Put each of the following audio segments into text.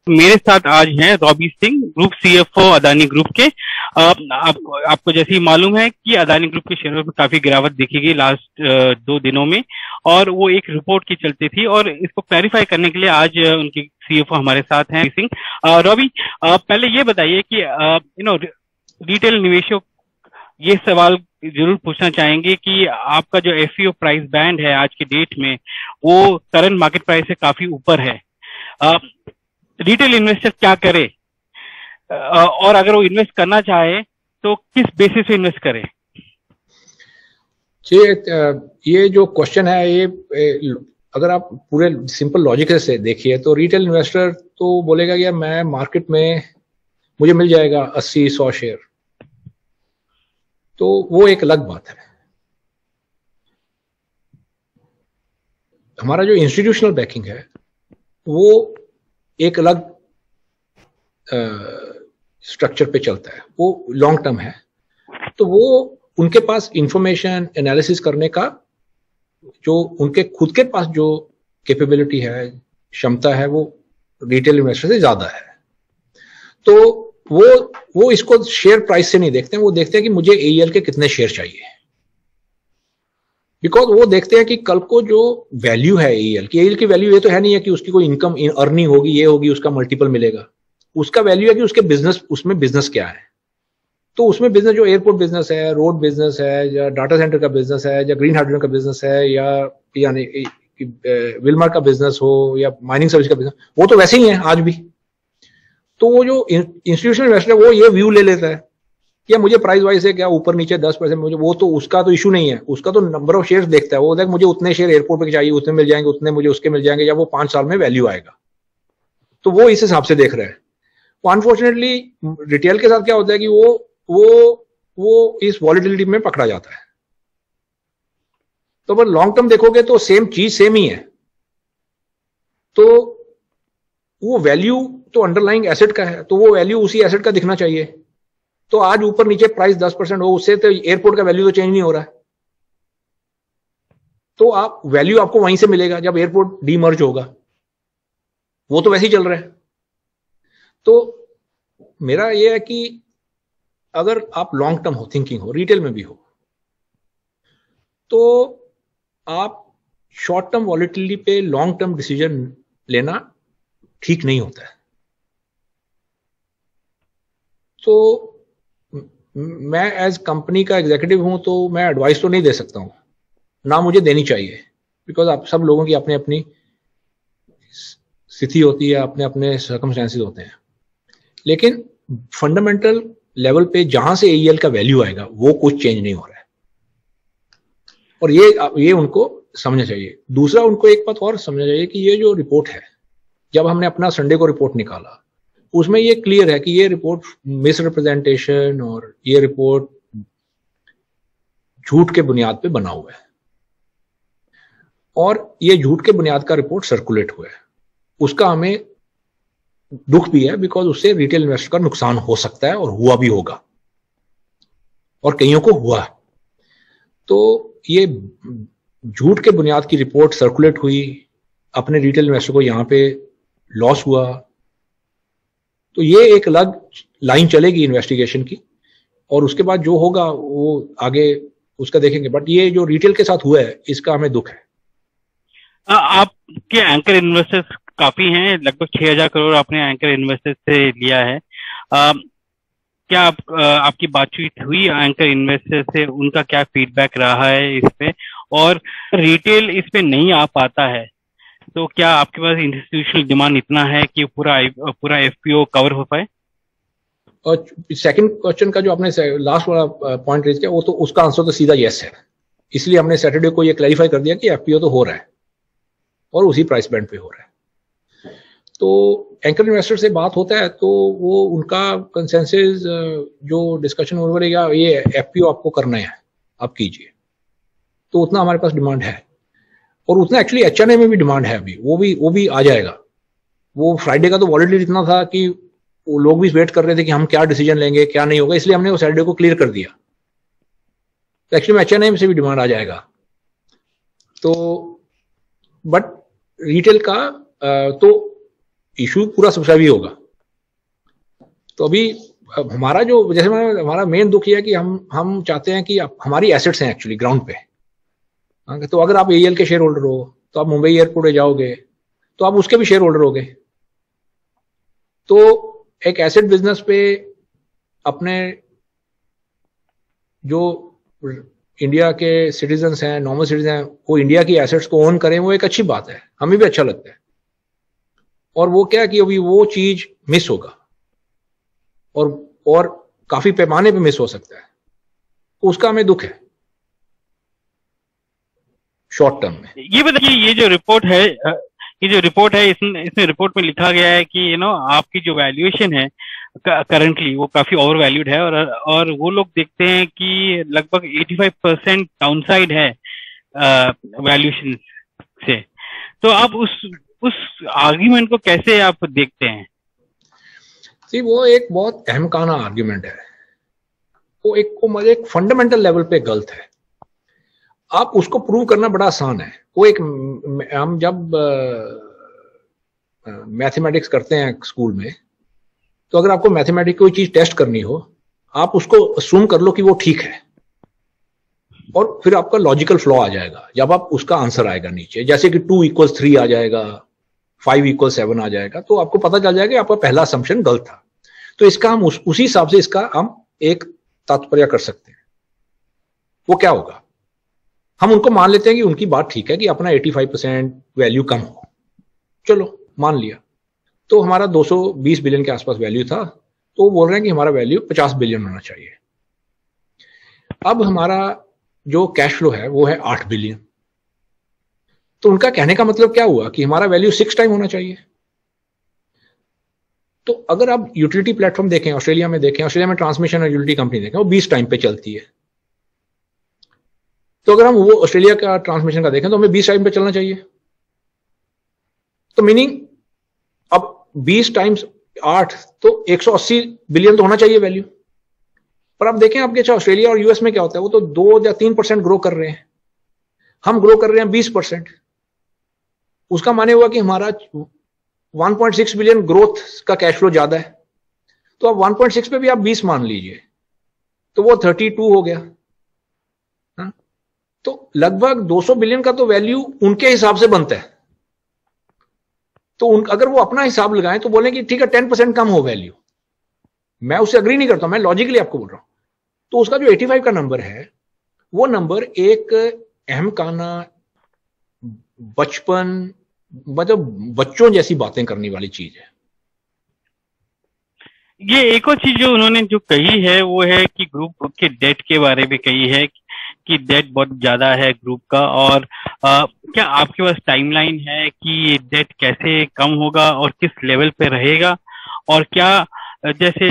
मेरे साथ आज हैं Robbie Singh, group CFO Adani group के। आपको जैसे ही मालूम है कि अदानी ग्रुप के शेयरों में काफी गिरावट देखी गई लास्ट 2 दिनों में, और वो एक रिपोर्ट की चलती थी, और इसको क्लैरिफाई करने के लिए आज उनके सीएफओ हमारे साथ हैं सिंह। रॉबी, पहले ये बताइए कि रिटेल निवेशक ये सवाल जरूर पूछना चाहेंगे कि आपका जो एफईओ प्राइस बैंड है आज के डेट में, वो करंट मार्केट प्राइस से काफी ऊपर है। रिटेल इन्वेस्टर क्या करे, और अगर वो इन्वेस्ट करना चाहे तो किस बेसिस पे इन्वेस्ट करे? ये जो क्वेश्चन है, ये अगर आप पूरे सिंपल लॉजिक से देखिए तो रिटेल इन्वेस्टर तो बोलेगा कि मैं मार्केट में मुझे मिल जाएगा 80-100 शेयर, तो वो एक अलग बात है। हमारा जो इंस्टीट्यूशनल बैकिंग है वो एक अलग स्ट्रक्चर पे चलता है, वो लॉन्ग टर्म है। तो वो उनके पास इंफॉर्मेशन एनालिसिस करने का जो उनके खुद के पास जो कैपेबिलिटी है, क्षमता है, वो रिटेल इन्वेस्टर से ज्यादा है। तो वो इसको शेयर प्राइस से नहीं देखते हैं, वो देखते हैं कि मुझे एईएल के कितने शेयर चाहिए। बिकॉज वो देखते हैं कि कल को जो वैल्यू है एईएल की वैल्यू ये तो है नहीं है कि उसकी कोई इनकम अर्निंग होगी, ये होगी, उसका मल्टीपल मिलेगा। उसका वैल्यू है कि उसके बिजनेस, उसमें बिजनेस क्या है। तो उसमें बिजनेस जो एयरपोर्ट बिजनेस है, रोड बिजनेस है, या डाटा सेंटर का बिजनेस है, या ग्रीन हाइड्रोजन का बिजनेस है, या यानी विलमार का बिजनेस हो, या माइनिंग सर्विस का बिजनेस, वो तो वैसे ही है आज भी। तो वो जो इंस्टीट्यूशनल इन्वेस्टर है वो ये व्यू ले लेता है कि मुझे प्राइस वाइज है क्या ऊपर नीचे 10%, मुझे वो तो उसका तो इशू नहीं है, उसका तो नंबर ऑफ शेयर्स देखता है। वो देख मुझे उतने शेयर एयरपोर्ट पे चाहिए, उतने मिल जाएंगे, उतने मुझे उसके मिल जाएंगे, या वो 5 साल में वैल्यू आएगा। तो वो इस हिसाब से देख रहे हैं। अनफॉर्चुनेटली रिटेल के साथ क्या होता है कि वो इस वॉलिटिलिटी में पकड़ा जाता है। तो अगर लॉन्ग टर्म देखोगे तो सेम चीज सेम ही है। तो वो वैल्यू तो अंडरलाइंग एसेट का है, तो वो वैल्यू उसी एसेट का दिखना चाहिए। तो आज ऊपर नीचे प्राइस 10% हो, उससे तो एयरपोर्ट का वैल्यू तो चेंज नहीं हो रहा है। तो आप वैल्यू आपको वहीं से मिलेगा जब एयरपोर्ट डीमर्ज होगा, वो तो वैसे ही चल रहा है। तो मेरा यह है कि अगर आप लॉन्ग टर्म हो, थिंकिंग हो, रिटेल में भी हो, तो आप शॉर्ट टर्म वॉलिटिलिटी पे लॉन्ग टर्म डिसीजन लेना ठीक नहीं होता है। तो मैं एज कंपनी का एग्जीक्यूटिव हूं तो मैं एडवाइस तो नहीं दे सकता हूं, ना मुझे देनी चाहिए, बिकॉज आप सब लोगों की अपनी अपनी स्थिति होती है, अपने अपने सर्कमस्टेंसेस होते हैं। लेकिन फंडामेंटल लेवल पे जहां से एईएल का वैल्यू आएगा वो कुछ चेंज नहीं हो रहा है, और ये उनको समझना चाहिए। दूसरा, उनको एक बात और समझना चाहिए कि ये जो रिपोर्ट है, जब हमने अपना संडे को रिपोर्ट निकाला, उसमें ये क्लियर है कि ये रिपोर्ट मिसरिप्रेजेंटेशन और ये रिपोर्ट झूठ के बुनियाद पे बना हुआ है, और ये झूठ के बुनियाद का रिपोर्ट सर्कुलेट हुआ है। उसका हमें दुख भी है, बिकॉज उससे रिटेल इन्वेस्टर का नुकसान हो सकता है, और हुआ भी होगा, और कईयों को हुआ। तो ये झूठ के बुनियाद की रिपोर्ट सर्कुलेट हुई, अपने रिटेल इन्वेस्टर को यहां पे लॉस हुआ, तो ये एक अलग लाइन चलेगी इन्वेस्टिगेशन की, और उसके बाद जो होगा वो आगे उसका देखेंगे। बट ये जो रिटेल के साथ हुआ है, इसका हमें दुख है। आपके एंकर इन्वेस्टर्स काफी हैं, लगभग 6,000 करोड़ आपने एंकर इन्वेस्टर्स से लिया है। क्या आपकी बातचीत हुई एंकर इन्वेस्टर से? उनका क्या फीडबैक रहा है इस पे? और रिटेल इस पे नहीं आ पाता है तो क्या आपके पास इंस्टीट्यूशनल डिमांड इतना है कि पूरा एफपीओ कवर हो पाए? और सेकंड क्वेश्चन का जो आपने लास्ट वाला पॉइंट रेज किया, वो तो उसका आंसर तो सीधा यस है। इसलिए हमने सैटरडे को ये क्लैरिफाई कर दिया कि एफपीओ तो हो रहा है, और उसी प्राइस बैंड पे हो रहा है। तो एंकर इन्वेस्टर से बात होता है तो वो उनका कंसेंसस जो डिस्कशन हो रही है, ये एफपीओ आपको करना है, आप कीजिए। तो उतना हमारे पास डिमांड है, और उतना एक्चुअली एचएनए में भी डिमांड है अभी, वो भी आ जाएगा। वो फ्राइडे का तो वॉलिटिलिटी इतना था कि वो लोग भी वेट कर रहे थे कि हम क्या डिसीजन लेंगे, क्या नहीं होगा, इसलिए हमने वो सैटरडे को क्लियर कर दिया। तो एक्चुअली में एचएनए से भी डिमांड आ जाएगा। तो बट रिटेल का तो इशू पूरा सब्सक्राइब ही होगा। तो अभी हमारा जो जैसे हमारा मेन दुख यह है कि हम चाहते हैं कि हमारी एसेट्स हैं एक्चुअली ग्राउंड पे। तो अगर आप एईएल के शेयर होल्डर हो तो आप मुंबई एयरपोर्ट जाओगे तो आप उसके भी शेयर होल्डर होगे। तो एक एसेट बिजनेस पे अपने जो इंडिया के सिटीजन्स हैं, नॉर्मल सिटीजन हैं, वो इंडिया की एसेट्स को ओन करें, वो एक अच्छी बात है, हमें भी अच्छा लगता है। और वो क्या कि अभी वो चीज मिस होगा और काफी पैमाने पे मिस हो सकता है, तो उसका हमें दुख है शॉर्ट टर्म में। ये बताइए, ये जो रिपोर्ट है इसमें रिपोर्ट में लिखा गया है कि आपकी जो वैल्यूएशन है करंटली वो काफी ओवर वैल्यूड है, और वो लोग देखते हैं कि लगभग 85% डाउनसाइड है वैल्यूएशन से। तो आप उस आर्ग्यूमेंट को कैसे आप देखते हैं? जी, वो एक बहुत अहमकाना आर्ग्यूमेंट है। वो एक फंडामेंटल लेवल पे गलत है। आप उसको प्रूव करना बड़ा आसान है। वो हम जब मैथमेटिक्स करते हैं स्कूल में, तो अगर आपको मैथमेटिक्स कोई चीज टेस्ट करनी हो, आप उसको अस्यूम कर लो कि वो ठीक है, और फिर आपका लॉजिकल फ्लॉ आ जाएगा जब आप उसका आंसर आएगा नीचे, जैसे कि 2 = 3 आ जाएगा, 5 = 7 आ जाएगा, तो आपको पता चल जाएगा कि आपका पहला असम्पशन गलत था। तो इसका हम उसी हिसाब से इसका हम एक तात्पर्य कर सकते हैं। वो क्या होगा, हम उनको मान लेते हैं कि उनकी बात ठीक है कि अपना 85% वैल्यू कम हो, चलो मान लिया। तो हमारा 220 बिलियन के आसपास वैल्यू था, तो वो बोल रहे हैं कि हमारा वैल्यू 50 बिलियन होना चाहिए। अब हमारा जो कैश फ्लो है वो है 8 बिलियन। तो उनका कहने का मतलब क्या हुआ कि हमारा वैल्यू 6 टाइम होना चाहिए। तो अगर आप यूटिलिटी प्लेटफॉर्म देखें, ऑस्ट्रेलिया में देखें, ऑस्ट्रेलिया में ट्रांसमिशन और यूटिलिटी कंपनी देखें, वो 20 टाइम पे चलती है। तो अगर हम वो ऑस्ट्रेलिया का ट्रांसमिशन का देखें तो हमें 20 टाइम पे चलना चाहिए। तो मीनिंग अब 20 टाइम्स 8 तो 180 बिलियन तो होना चाहिए वैल्यू। पर आप देखें आपके ऑस्ट्रेलिया और यूएस में क्या होता है, वो तो 2 या 3% ग्रो कर रहे हैं, हम ग्रो कर रहे हैं 20%। उसका माने हुआ कि हमारा 1.6 बिलियन ग्रोथ का कैश फ्लो ज्यादा है। तो अब 1.6 पे भी आप 20 मान लीजिए, तो वो 32 हो गया। तो लगभग 200 बिलियन का तो वैल्यू उनके हिसाब से बनता है। तो अगर वो अपना हिसाब लगाएं तो बोलें कि ठीक है 10% कम हो वैल्यू, मैं उससे अग्री नहीं करता, मैं लॉजिकली आपको बोल रहा हूं। तो उसका जो 85 का नंबर है, वो नंबर एक अहमकाना, बचपन, मतलब बच्चों जैसी बातें करने वाली चीज है। ये एक और चीज जो उन्होंने जो कही है वो है कि ग्रुप के डेट के बारे में कही है कि डेट बहुत ज्यादा है ग्रुप का, और क्या आपके पास टाइमलाइन है कि डेट कैसे कम होगा और किस लेवल पे रहेगा? और क्या जैसे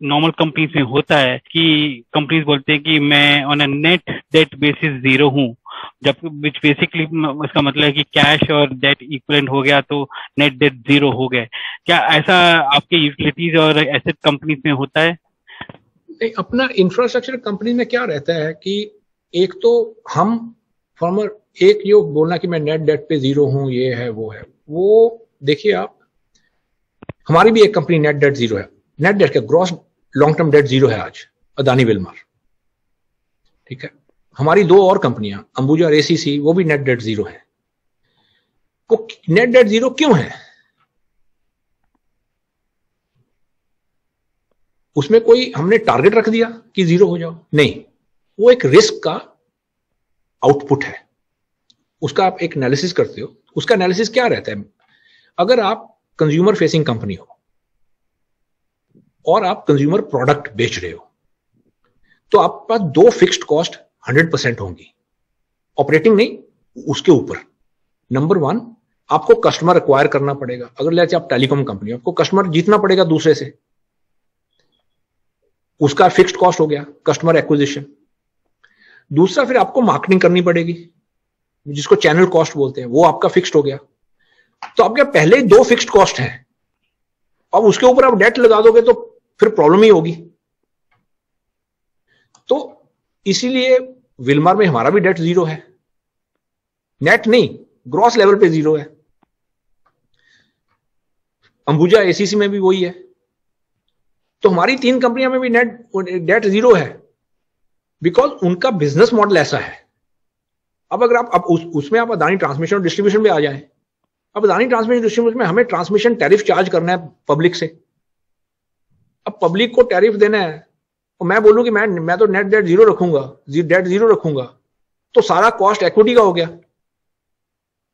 नॉर्मल कंपनीज में होता है कि कंपनीज बोलते हैं कि मैं on a net date basis 0 हूँ, जब विच बेसिकली इसका मतलब है कि कैश और डेट इक्वलेंट हो गया तो नेट डेट 0 हो गए। क्या ऐसा आपके यूटिलिटीज और एसेट कंपनीज में होता है? अपना इंफ्रास्ट्रक्चर कंपनी में क्या रहता है कि एक तो हम फॉर्मर, एक जो बोलना कि मैं नेट डेट पे 0 हूं, ये है वो है, वो देखिए आप, हमारी भी एक कंपनी नेट डेट 0 है। नेट डेट का ग्रॉस लॉन्ग टर्म डेट 0 है आज, अदानी विल्मर, ठीक है। हमारी 2 और कंपनियां अंबुजा और एसीसी, वो भी नेट डेट 0 है। वो नेट डेट 0 क्यों है? उसमें कोई हमने टारगेट रख दिया कि 0 हो जाओ? नहीं, वो एक रिस्क का आउटपुट है। उसका आप एक एनालिसिस करते हो, उसका एनालिसिस क्या रहता है? अगर आप कंज्यूमर फेसिंग कंपनी हो और आप कंज्यूमर प्रोडक्ट बेच रहे हो, तो आपके पास 2 फिक्स्ड कॉस्ट 100% होंगी, ऑपरेटिंग नहीं, उसके ऊपर। नंबर 1, आपको कस्टमर एक्वायर करना पड़ेगा। अगर लेते आप टेलीकॉम कंपनी, आपको कस्टमर जीतना पड़ेगा दूसरे से, उसका फिक्स्ड कॉस्ट हो गया कस्टमर एक्विजिशन। दूसरा, फिर आपको मार्केटिंग करनी पड़ेगी, जिसको चैनल कॉस्ट बोलते हैं, वो आपका फिक्स्ड हो गया। तो आपके पहले 2 फिक्स्ड कॉस्ट हैं, अब उसके ऊपर आप डेट लगा दोगे तो फिर प्रॉब्लम ही होगी। तो इसीलिए विल्मर में हमारा भी डेट 0 है, नेट नहीं, ग्रॉस लेवल पे 0 है। अंबुजा एसीसी में भी वही है। तो हमारी 3 कंपनियों में भी नेट डेट जीरो है, बिकॉज उनका बिजनेस मॉडल ऐसा है। अब अगर आप उसमें आप अदानी ट्रांसमिशन और डिस्ट्रीब्यूशन में आ जाएं, अब अदानी ट्रांसमिशन डिस्ट्रीब्यूशन में हमें ट्रांसमिशन टैरिफ चार्ज करना है पब्लिक से। अब पब्लिक को टैरिफ देना है और मैं बोलूं कि मैं तो नेट डेट जीरो रखूंगा, डेट जीरो रखूंगा, तो सारा कॉस्ट इक्विटी का हो गया।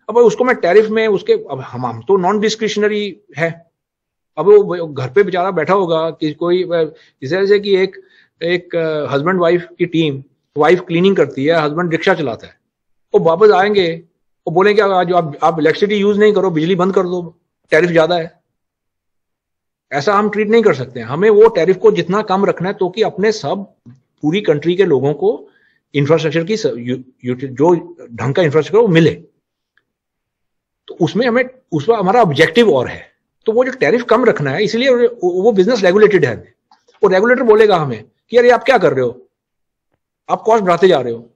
अब उसको मैं टैरिफ में उसके, अब हम तो नॉन डिस्क्रिशनरी है। अब वो घर पे बेचारा बैठा होगा कि कोई इस तरह से कि एक हस्बैंड वाइफ की टीम, वाइफ क्लीनिंग करती है, हस्बैंड रिक्शा चलाता है, वो वापस आएंगे वो बोलेंगे जो आप इलेक्ट्रिसिटी यूज नहीं करो, बिजली बंद कर दो, टैरिफ ज्यादा है। ऐसा हम ट्रीट नहीं कर सकते। हमें वो टैरिफ को जितना कम रखना है तो कि अपने सब पूरी कंट्री के लोगों को इंफ्रास्ट्रक्चर की जो ढंग का इंफ्रास्ट्रक्चर वो मिले। तो उसमें हमारा ऑब्जेक्टिव और है। तो वो जो टैरिफ कम रखना है, इसलिए वो बिजनेस रेगुलेटेड है। वो रेगुलेटर बोलेगा हमें कि अरे आप क्या कर रहे हो, आप कॉस्ट बढ़ाते जा रहे हो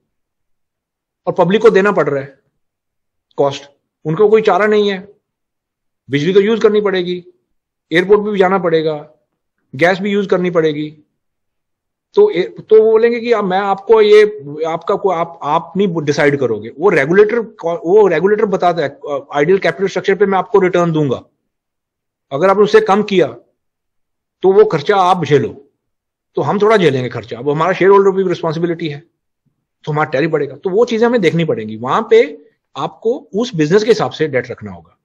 और पब्लिक को देना पड़ रहा है कॉस्ट। उनको कोई चारा नहीं है, बिजली तो यूज करनी पड़ेगी, एयरपोर्ट पे भी जाना पड़ेगा, गैस भी यूज करनी पड़ेगी। तो वो बोलेंगे कि मैं आपको ये आप नहीं डिसाइड करोगे। वो रेगुलेटर बताता है आइडियल कैपिटल स्ट्रक्चर पे मैं आपको रिटर्न दूंगा, अगर आपने उससे कम किया तो वो खर्चा आप झेलो। तो हम थोड़ा झेलेंगे खर्चा, अब हमारा शेयर होल्डर की रिस्पॉन्सिबिलिटी है, तो हमारा टैरिफ बढ़ेगा। तो वो चीजें हमें देखनी पड़ेंगी। वहां पे आपको उस बिजनेस के हिसाब से डेट रखना होगा।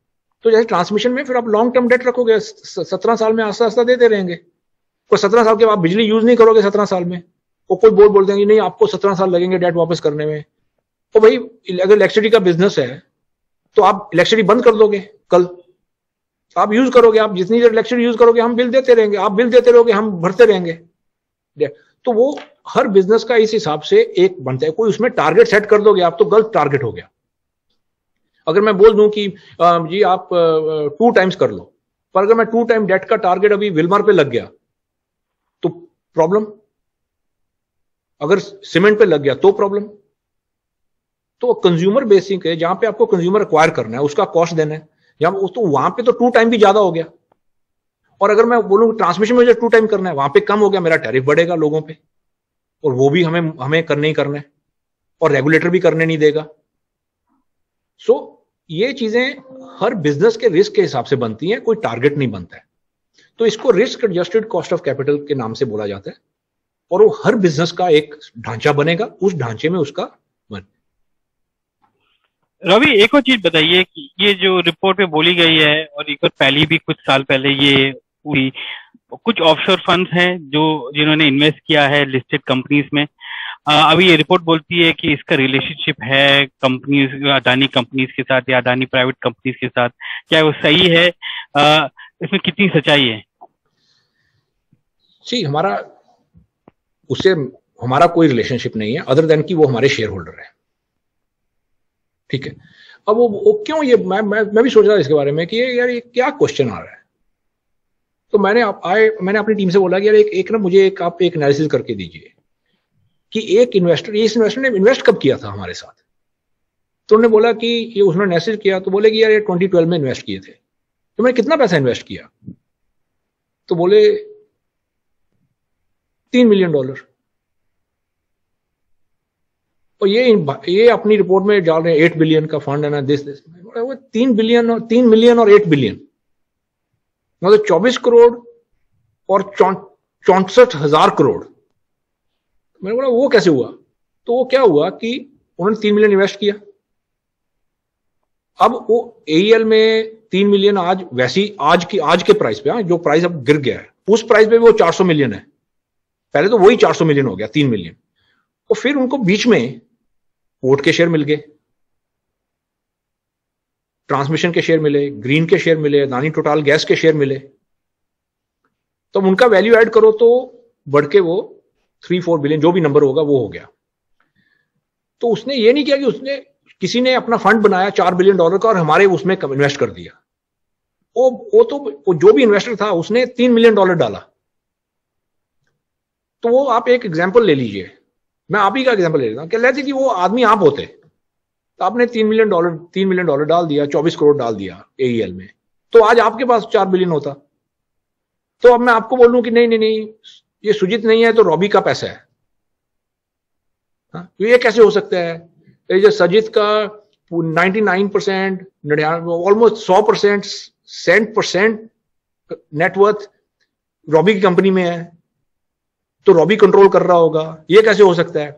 तो जैसे ट्रांसमिशन में फिर आप लॉन्ग टर्म डेट रखोगे, 17 साल में आस्ता आस्ता देते रहेंगे। कोई 17 साल के बाद बिजली यूज नहीं करोगे 17 साल में, वो कोई बोल देंगे नहीं आपको 17 साल लगेंगे डेट वापस करने में। तो भाई अगर इलेक्ट्रिसिटी का बिजनेस है तो आप इलेक्ट्रिसिटी बंद कर दोगे, कल आप यूज करोगे, आप जितनी देर इलेक्ट्रिसिटी यूज करोगे हम बिल देते रहेंगे, आप बिल देते रहोगे, हम भरते रहेंगे। तो वो हर बिजनेस का इस हिसाब से एक बनता है। कोई उसमें टारगेट सेट कर दोगे आप तो गलत टारगेट हो गया। अगर मैं बोल दूं कि जी आप 2 टाइम्स कर लो, पर अगर मैं 2 टाइम डेट का टारगेट अभी विलमार पे लग गया तो प्रॉब्लम, अगर सीमेंट पे लग गया तो प्रॉब्लम। तो कंज्यूमर बेसिक है, जहां पे आपको कंज्यूमर एक्वायर करना है उसका कॉस्ट देना है, तो वहां पे तो 2 टाइम भी ज्यादा हो गया। और अगर मैं बोलूं ट्रांसमिशन में जो 2 टाइम करना है वहां पे कम हो गया, मेरा टैरिफ बढ़ेगा लोगों पे, और वो भी हमें करने ही करना है, और रेगुलेटर भी करने नहीं देगा। सो ये चीजें हर बिजनेस के रिस्क के हिसाब से बनती हैं, कोई टारगेट नहीं बनता है। तो इसको risk adjusted cost of capital के नाम से बोला जाता है, और वो हर बिजनेस का एक ढांचा बनेगा, उस ढांचे में उसका बन। रवि, एक और चीज बताइए कि ये जो रिपोर्ट में बोली गई है, और एक और पहले भी कुछ साल पहले ये हुई, कुछ ऑफशोर फंड्स हैं जिन्होंने इन्वेस्ट किया है लिस्टेड कंपनीज में। अभी ये रिपोर्ट बोलती है कि इसका रिलेशनशिप है कंपनीज, अदानी कंपनीज के साथ या अदानी प्राइवेट कंपनीज के साथ। क्या वो सही है? इसमें कितनी सच्चाई है? जी, हमारा कोई रिलेशनशिप नहीं है अदर देन कि वो हमारे शेयर होल्डर है। ठीक है। अब वो क्यों, ये मैं भी सोच रहा था इसके बारे में कि यार ये क्या क्वेश्चन आ रहा है। तो मैंने अपनी टीम से बोला कि यार एक ना मुझे आप एक एनालिसिस करके दीजिए कि इस इन्वेस्टर ने इन्वेस्ट कब किया था हमारे साथ। तो उन्होंने बोला कि ये उसने एनालिसिस किया, तो बोले कि यार ये 2012 में इन्वेस्ट किए थे। तो मैंने कितना पैसा इन्वेस्ट किया, तो बोले $3 मिलियन। और ये अपनी रिपोर्ट में डाल रहे हैं 8 बिलियन का फंड है ना, दिस 3 मिलियन और 8 बिलियन, मतलब 24 करोड़ और 64,000 करोड़। मैंने बोला वो कैसे हुआ। तो वो क्या हुआ कि उन्होंने 3 मिलियन इन्वेस्ट किया। अब वो एईएल में 3 मिलियन आज वैसी आज के प्राइस पे, जो प्राइस अब गिर गया है, उस प्राइस पे वो 400 मिलियन है। पहले तो वही 400 मिलियन हो गया, 3 मिलियन। और फिर उनको बीच में पोर्ट के शेयर मिल गए, ट्रांसमिशन के शेयर मिले, ग्रीन के शेयर मिले, अदानी टोटल गैस के शेयर मिले। तो उनका वैल्यू ऐड करो तो बढ़ के वो 3-4 बिलियन जो भी नंबर होगा वो हो गया। तो उसने ये नहीं किया कि किसी ने अपना फंड बनाया $4 बिलियन का और हमारे उसमें इन्वेस्ट कर दिया। वो जो भी इन्वेस्टर था उसने $3 मिलियन डाला। तो वो आप एक एग्जांपल ले लीजिए, मैं आप ही का एग्जांपल ले लेता हूं। क्या लेते कि वो आदमी आप होते तो आपने $3 मिलियन डाल दिया, 24 करोड़ डाल दिया एईएल में, तो आज आपके पास 4 बिलियन होता। तो अब मैं आपको बोलूं कि नहीं नहीं नहीं, ये सुजीत नहीं है तो रॉबी का पैसा है। हाँ, तो ये कैसे हो सकता है? ये जो सजित का 99%, ऑलमोस्ट 100%, 100% नेटवर्थ रॉबी की कंपनी में है, तो रॉबी कंट्रोल कर रहा होगा, ये कैसे हो सकता है?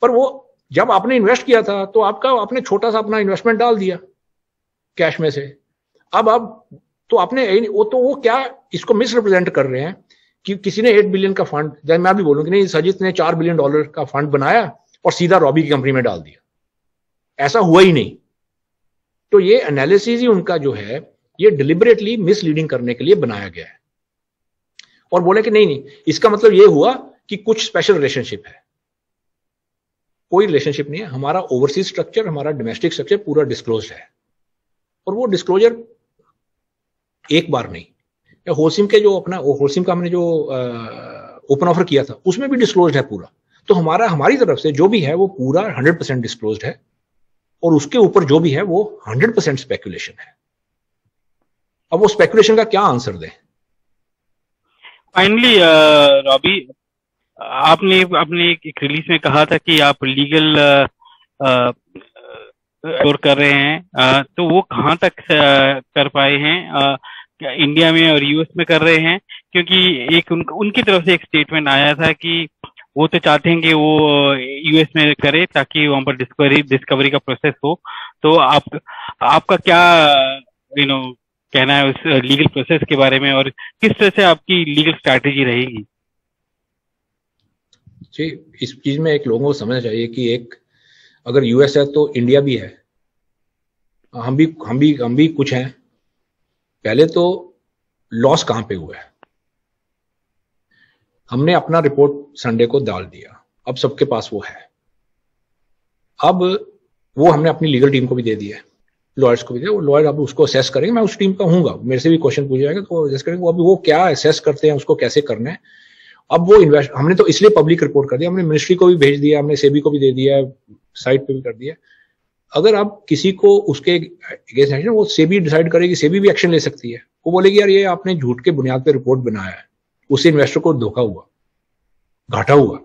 पर वो जब आपने इन्वेस्ट किया था तो आपने छोटा सा अपना इन्वेस्टमेंट डाल दिया कैश में से। अब तो आपने वो क्या इसको मिसरिप्रेजेंट कर रहे हैं कि किसी ने 8 बिलियन का फंड, जब मैं भी बोलूं कि नहीं सजित ने $4 बिलियन का फंड बनाया और सीधा रॉबी की कंपनी में डाल दिया, ऐसा हुआ ही नहीं। तो ये एनालिसिस ही उनका जो है ये डिलिबरेटली मिसलीडिंग करने के लिए बनाया गया है। और बोले कि नहीं नहीं, इसका मतलब ये हुआ कि कुछ स्पेशल रिलेशनशिप है। कोई रिलेशनशिप नहीं है। हमारा ओवरसीज स्ट्रक्चर, हमारा डोमेस्टिक स्ट्रक्चर पूरा डिस्क्लोज है, और वो डिस्क्लोजर एक बार नहीं, होलसिम के जो अपना होलसिम का हमने जो ओपन ऑफर किया था उसमें भी डिस्क्लोज है पूरा। तो हमारी तरफ से जो भी है वो पूरा 100% डिस्क्लोज है, और उसके ऊपर जो भी है वो 100% स्पेकुलेशन है। अब वो स्पेकुलेशन का क्या आंसर दें? फाइनली रॉबी, आपने अपने एक रिलीज में कहा था कि आप लीगल कर रहे हैं, तो वो कहाँ तक कर पाए हैं? इंडिया में और यूएस में कर रहे हैं? क्योंकि एक उनकी तरफ से एक स्टेटमेंट आया था कि वो तो चाहते हैं कि वो यूएस में करे ताकि वहां पर डिस्कवरी का प्रोसेस हो। तो आपका क्या कहना है उस लीगल प्रोसेस के बारे में, और किस तरह से आपकी लीगल स्ट्रैटेजी रहेगी? जी, इस चीज में एक लोगों को समझना चाहिए कि एक अगर यूएस है तो इंडिया भी है, हम भी कुछ हैं। पहले तो लॉस कहां पे हुआ है? हमने अपना रिपोर्ट संडे को डाल दिया, अब सबके पास वो है। अब वो हमने अपनी लीगल टीम को भी दे दिया है, लॉयर्स को भी दिया। वो लॉयर अब उसको असेस करेंगे, मैं उस टीम का हूँगा, मेरे से भी क्वेश्चन पूछे जाएगा तो असेस करेंगे अभी वो क्या असेस करते हैं, उसको कैसे करना है। अब वो हमने तो इसलिए पब्लिक रिपोर्ट कर दिया, हमने मिनिस्ट्री को भी भेज दिया, हमने सेबी को भी दे दिया, साइट पे भी कर दिया। अगर आप किसी को उसके अगेंस्ट एक्शन, वो सेबी डिसाइड करेगी, सेबी भी एक्शन ले सकती है। वो बोलेगी यार ये आपने झूठ के बुनियाद पे रिपोर्ट बनाया है, उससे इन्वेस्टर को धोखा हुआ, घाटा हुआ,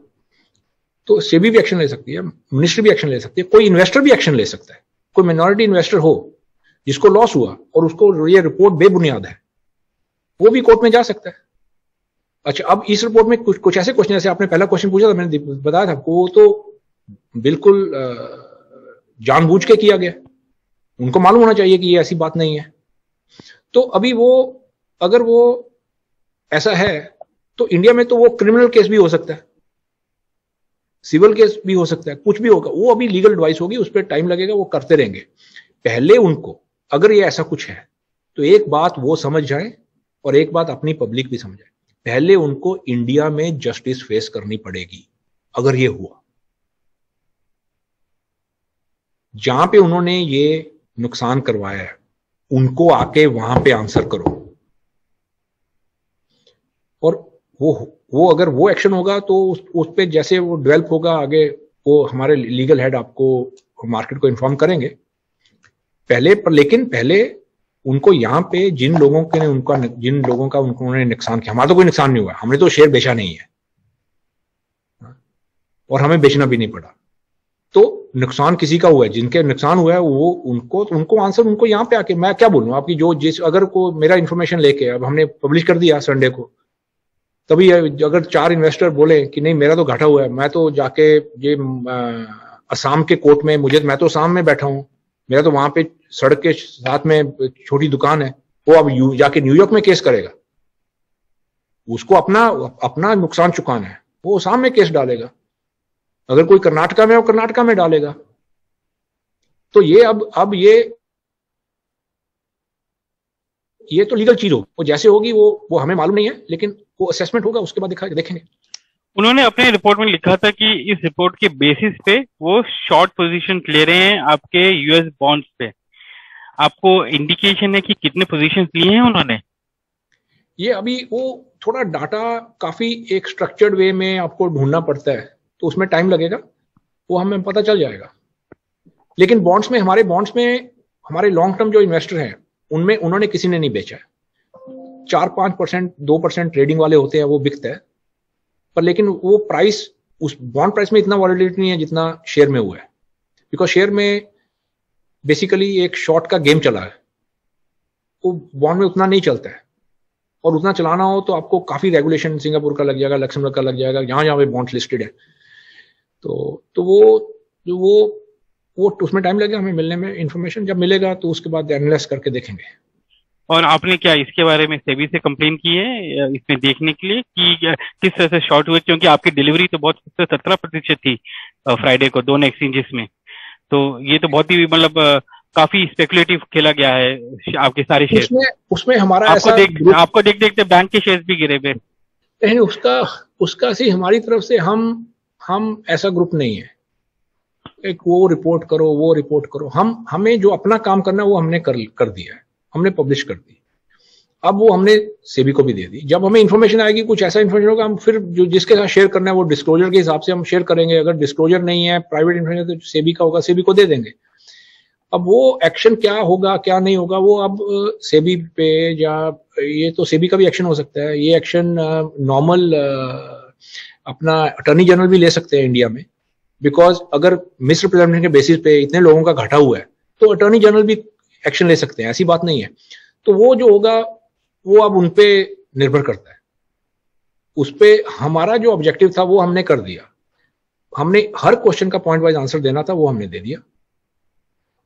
तो सेबी भी एक्शन ले सकती है, मिनिस्ट्री भी एक्शन ले सकती है, कोई इन्वेस्टर भी एक्शन ले सकता है। कोई माइनॉरिटी इन्वेस्टर हो जिसको लॉस हुआ और उसको ये रिपोर्ट बेबुनियाद है, वो भी कोर्ट में जा सकता है। अच्छा, अब इस रिपोर्ट में कुछ ऐसे क्वेश्चन, जैसे आपने पहला क्वेश्चन पूछा था, मैंने बताया था आपको, वो तो बिल्कुल जानबूझ के किया गया, उनको मालूम होना चाहिए कि ये ऐसी बात नहीं है। तो अभी वो अगर वो ऐसा है तो इंडिया में तो वो क्रिमिनल केस भी हो सकता है, सिविल केस भी हो सकता है, कुछ भी होगा। वो अभी लीगल एडवाइस होगी, उस पर टाइम लगेगा, वो करते रहेंगे। पहले उनको अगर ये ऐसा कुछ है तो एक बात वो समझ जाए और एक बात अपनी पब्लिक भी समझे, पहले उनको इंडिया में जस्टिस फेस करनी पड़ेगी। अगर ये हुआ, जहां पे उन्होंने ये नुकसान करवाया है उनको आके वहां पे आंसर करो। और वो अगर वो एक्शन होगा तो उस पे जैसे वो डेवलप होगा आगे, वो हमारे लीगल हेड आपको मार्केट को इन्फॉर्म करेंगे पहले। पर लेकिन पहले उनको यहाँ पे जिन लोगों का उन्होंने नुकसान किया, हमारा तो कोई नुकसान नहीं हुआ, हमने तो शेयर बेचा नहीं है और हमें बेचना भी नहीं पड़ा। तो नुकसान किसी का हुआ है, जिनके नुकसान हुआ है वो उनको आंसर उनको यहाँ पे आके, मैं क्या बोलूँ आपकी अगर को मेरा इन्फॉर्मेशन लेके अब हमने पब्लिश कर दिया संडे को, तभी अगर 4 इन्वेस्टर बोले कि नहीं मेरा तो घाटा हुआ है, मैं तो जाके ये असम के कोर्ट में, मैं तो असम में बैठा हूं, मेरा तो वहां पे सड़क के साथ में छोटी दुकान है, वो अब जाके न्यूयॉर्क में केस करेगा, उसको अपना नुकसान चुकाना है, वो असम में केस डालेगा। अगर कोई कर्नाटका में, वो कर्नाटका में डालेगा। तो ये अब ये तो लीगल चीज होगी, वो जैसे होगी वो हमें मालूम नहीं है, लेकिन वो असेसमेंट होगा, उसके बाद देखेंगे। उन्होंने अपने रिपोर्ट में लिखा था कि इस रिपोर्ट के बेसिस पे वो शॉर्ट पोजीशन ले रहे हैं आपके यूएस बॉन्ड्स पे। आपको इंडिकेशन है कि कितने पोजीशंस लिए हैं उन्होंने? ये अभी वो थोड़ा डाटा काफी एक स्ट्रक्चर्ड वे में आपको ढूंढना पड़ता है, तो उसमें टाइम लगेगा, वो हमें पता चल जाएगा। लेकिन हमारे बॉन्ड्स में हमारे लॉन्ग टर्म जो इन्वेस्टर हैं उनमें उन्होंने किसी ने नहीं बेचा है। 4-5%, 2% ट्रेडिंग वाले होते हैं, वो बिकता है, पर लेकिन वो प्राइस, उस बॉन्ड प्राइस में इतना वॉलेटिलिटी नहीं है जितना शेयर में हुआ है, बिकॉज शेयर में बेसिकली एक शॉर्ट का गेम चला है, वो बॉन्ड में उतना नहीं चलता है, और उतना चलाना हो तो आपको काफी रेगुलेशन सिंगापुर का लग जाएगा, लक्समबर्ग का लग जाएगा, जहां जहां पे बॉन्ड्स लिस्टेड है। तो वो उसमें टाइम लगेगा हमें मिलने में, इंफॉर्मेशन जब मिलेगा तो उसके बाद एनालाइज करके देखेंगे। और आपने क्या इसके बारे में सेबी से कंप्लेन की है इसमें देखने के लिए कि किस तरह से शॉर्ट हुए, क्योंकि आपकी डिलीवरी तो बहुत 17% थी फ्राइडे को दोनों एक्सचेंजेस में, तो ये तो बहुत ही मतलब काफी स्पेकुलेटिव खेला गया है आपके सारे शेयर। उसमें हमारा आपको देख देखते बैंक के शेयर भी गिरे हुए। नहीं, उसका सी हमारी तरफ से हम ऐसा ग्रुप नहीं है एक वो रिपोर्ट करो, हमें जो अपना काम करना है वो हमने कर दिया है, हमने पब्लिश कर दी। अब वो हमने सेबी को भी दे दी। जब हमें इन्फॉर्मेशन आएगी, कुछ ऐसा इन्फॉर्मेशन होगा, हम फिर जो जिसके साथ शेयर करना है वो डिस्क्लोजर के हिसाब से हम शेयर करेंगे। अगर डिस्क्लोजर नहीं है, प्राइवेट इन्फॉर्मेशन, तो सेबी का होगा, सेबी को दे देंगे। अब वो एक्शन क्या होगा क्या नहीं होगा वो अब सेबी पे, या ये तो सेबी का भी एक्शन हो सकता है, ये एक्शन नॉर्मल अपना अटॉर्नी जनरल भी ले सकते हैं इंडिया में, बिकॉज अगर मिसरिप्रेजेंटेशन के बेसिस पे इतने लोगों का घाटा हुआ है तो अटॉर्नी जनरल भी एक्शन ले सकते हैं, ऐसी बात नहीं है। तो वो जो होगा वो अब उनपे निर्भर करता है। उस पे हमारा जो ऑब्जेक्टिव था वो हमने कर दिया। हमने हर क्वेश्चन का पॉइंट वाइज आंसर देना था, वो हमने दे दिया,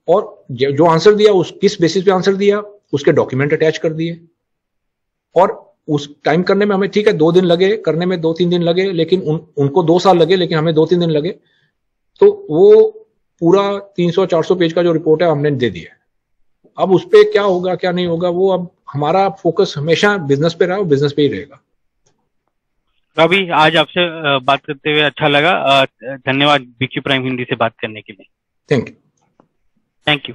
और जो आंसर दिया उस किस बेसिस पे आंसर दिया उसके डॉक्यूमेंट अटैच कर दिए। और उस टाइम करने में हमें, ठीक है 2 दिन लगे करने में, 2-3 दिन लगे, लेकिन उनको 2 साल लगे, लेकिन हमें 2-3 दिन लगे। तो वो पूरा 300-400 पेज का जो रिपोर्ट है हमने दे दिया। अब उस पे क्या होगा क्या नहीं होगा, वो अब हमारा फोकस हमेशा बिजनेस पे रहा, बिजनेस पे ही रहेगा। रवि, आज आपसे बात करते हुए अच्छा लगा। धन्यवाद BQ प्राइम हिंदी से बात करने के लिए। Thank you. Thank you.